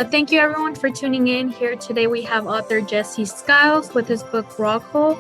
Thank you everyone for tuning in. Here today we have author Jesse Skiles with his book Rock Hole.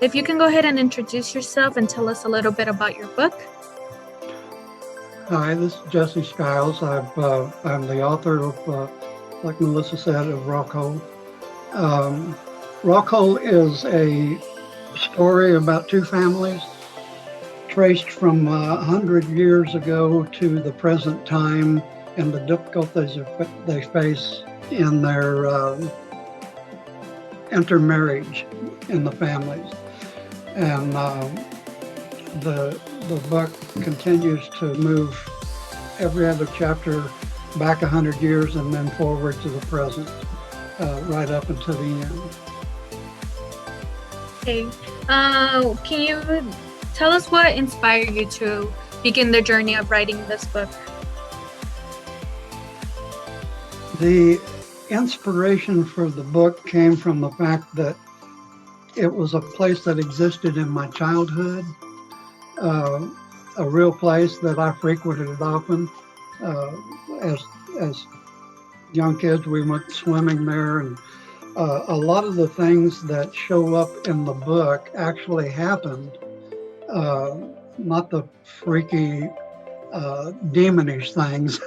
If you can go ahead and introduce yourself and tell us a little bit about your book. Hi, this is Jesse Skiles. I'm the author of, like Melissa said, of Rock Hole. Rock Hole is a story about two families traced from 100 years ago to the present time and the difficulties they face in their intermarriage in the families. And the book continues to move every other chapter back 100 years and then forward to the present, right up until the end. Okay. Can you tell us what inspired you to begin the journey of writing this book? The inspiration for the book came from the fact that it was a place that existed in my childhood, a real place that I frequented often. As young kids, we went swimming there, and a lot of the things that show up in the book actually happened. Not the freaky, demonish things,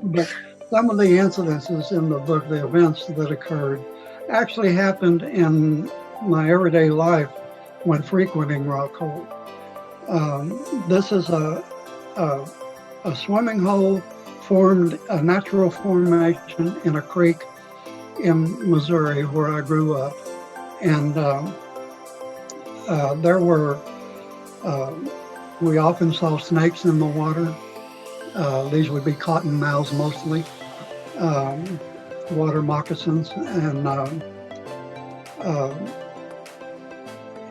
but some of the incidences in the book, the events that occurred, actually happened in my everyday life when frequenting Rock Hole. This is a swimming hole formed, a natural formation in a creek in Missouri where I grew up. And we often saw snakes in the water. These would be cottonmouths mostly, water moccasins, and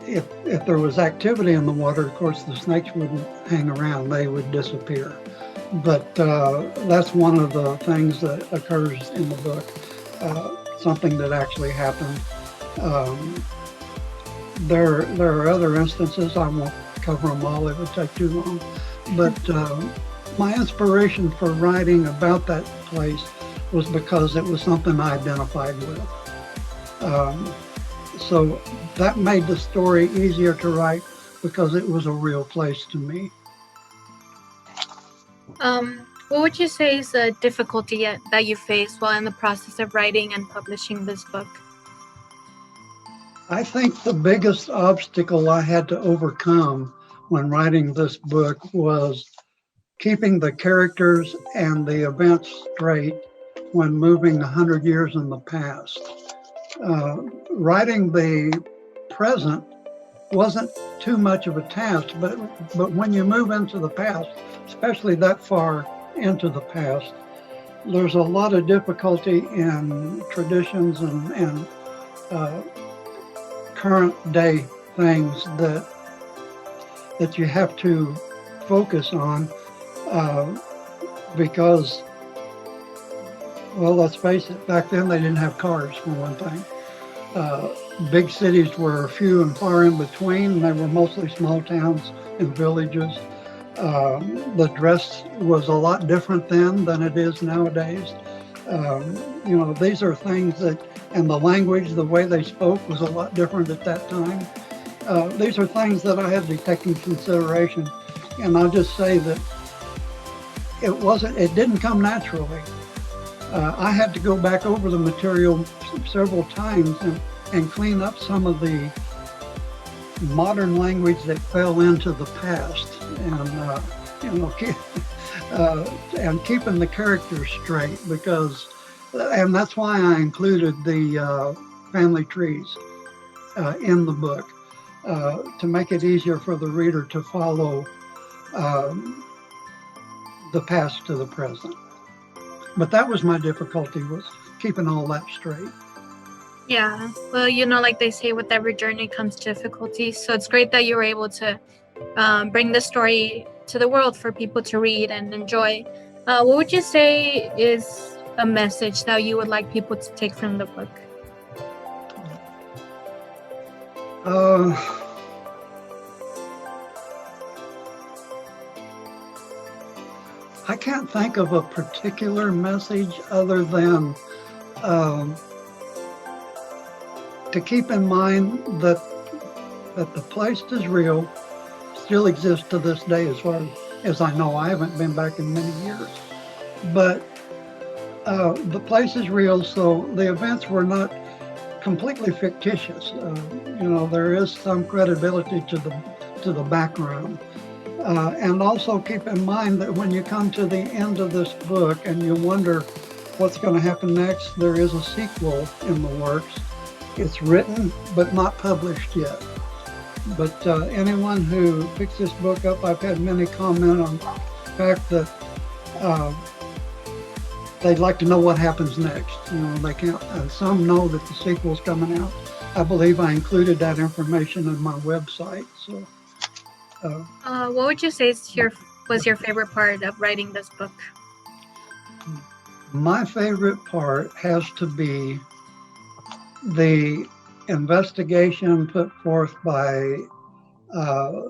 if there was activity in the water, of course, the snakes wouldn't hang around, they would disappear. But that's one of the things that occurs in the book, something that actually happened. There are other instances, I won't cover them all, it would take too long. But my inspiration for writing about that place was because it was something I identified with. So that made the story easier to write because it was a real place to me. What would you say is a difficulty that you faced while in the process of writing and publishing this book? I think the biggest obstacle I had to overcome when writing this book was keeping the characters and the events straight when moving 100 years in the past. Writing the present wasn't too much of a task, but when you move into the past, especially that far into the past, there's a lot of difficulty in traditions and current day things that you have to focus on, because, well, let's face it, back then they didn't have cars, for one thing. Big cities were few and far in between. They were mostly small towns and villages. The dress was a lot different then than it is nowadays. These are things that, and the language, the way they spoke was a lot different at that time. These are things that I had to take into consideration. And I'll just say that it didn't come naturally. I had to go back over the material several times and clean up some of the modern language that fell into the past, and keeping the characters straight, and that's why I included the family trees in the book, to make it easier for the reader to follow the past to the present. But that was my difficulty, was keeping all that straight. Yeah, well, like they say, with every journey comes difficulty. So it's great that you were able to bring this story to the world for people to read and enjoy. What would you say is a message that you would like people to take from the book? I can't think of a particular message other than to keep in mind that the place is real, still exists to this day as far as I know. I haven't been back in many years. But the place is real, so the events were not completely fictitious. There is some credibility to the background. And also keep in mind that when you come to the end of this book and you wonder what's going to happen next, there is a sequel in the works. It's written, but not published yet. But anyone who picks this book up, I've had many comment on the fact that they'd like to know what happens next. They can't. Some know that the sequel's coming out. I believe I included that information on my website. So, what would you say was your favorite part of writing this book? My favorite part has to be the investigation put forth by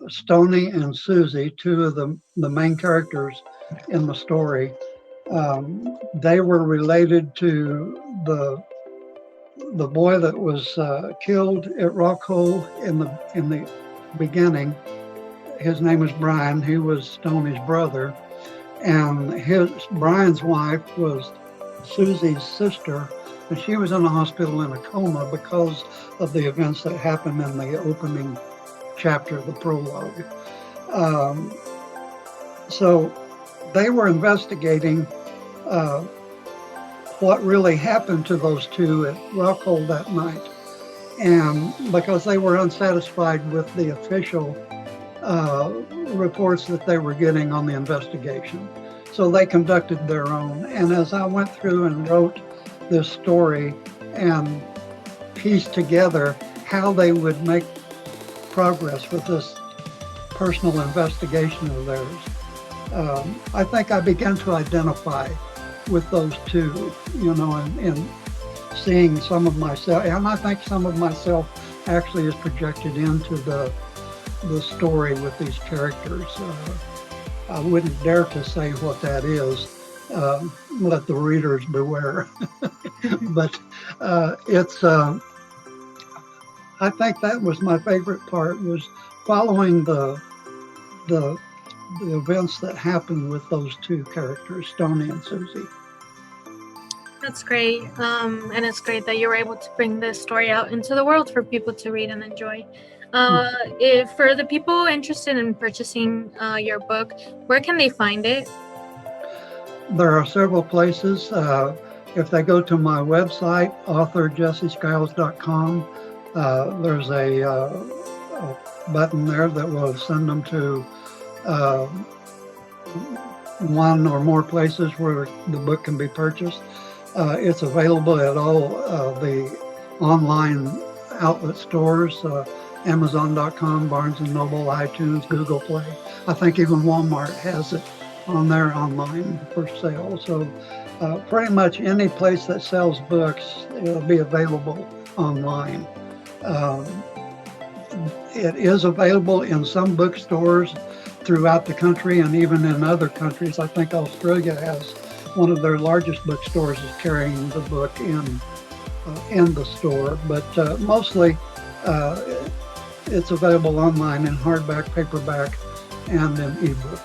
Stoney and Susie, two of the main characters in the story. They were related to the boy that was killed at Rockhole in the beginning. His name was Brian. He was Stoney's brother, and Brian's wife was Susie's sister, and she was in the hospital in a coma because of the events that happened in the opening chapter of the prologue. So they were investigating what really happened to those two at Rockhole that night, and because they were unsatisfied with the official reports that they were getting on the investigation. So they conducted their own. And as I went through and wrote this story and pieced together how they would make progress with this personal investigation of theirs, I think I began to identify with those two, and seeing some of myself. And I think some of myself actually is projected into the story with these characters. I wouldn't dare to say what that is. Let the readers beware. But it's. I think that was my favorite part, was following the events that happened with those two characters, Stoney and Susie. That's great. And it's great that you were able to bring this story out into the world for people to read and enjoy. If for the people interested in purchasing your book, where can they find it? There are several places. If they go to my website, authorjesseskiles.com, there's a button there that will send them to one or more places where the book can be purchased. It's available at all the online outlet stores, Amazon.com, Barnes & Noble, iTunes, Google Play. I think even Walmart has it on there online for sale. So pretty much any place that sells books, it'll be available online. It is available in some bookstores throughout the country and even in other countries. I think Australia has one of their largest bookstores is carrying the book in the store, but mostly it's available online in hardback, paperback, and in ebook.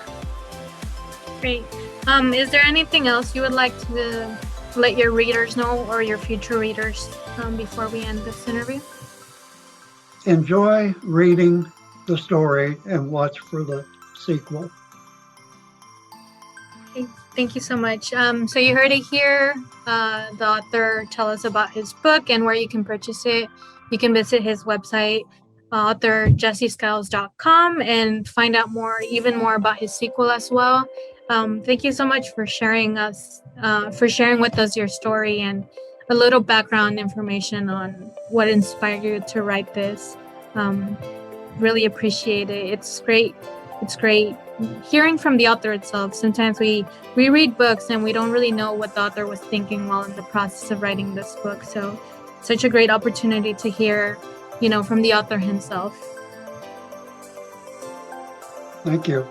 Great. Is there anything else you would like to let your readers know, or your future readers, before we end this interview? Enjoy reading the story and watch for the sequel. Okay, thank you so much. So you heard it here. The author tell us about his book and where you can purchase it. You can visit his website, authorjesseskiles.com, and find out even more about his sequel as well. Thank you so much for sharing with us your story and a little background information on what inspired you to write this. Really appreciate it. It's great hearing from the author itself. Sometimes we read books and we don't really know what the author was thinking while in the process of writing this book. So such a great opportunity to hear, from the author himself. Thank you.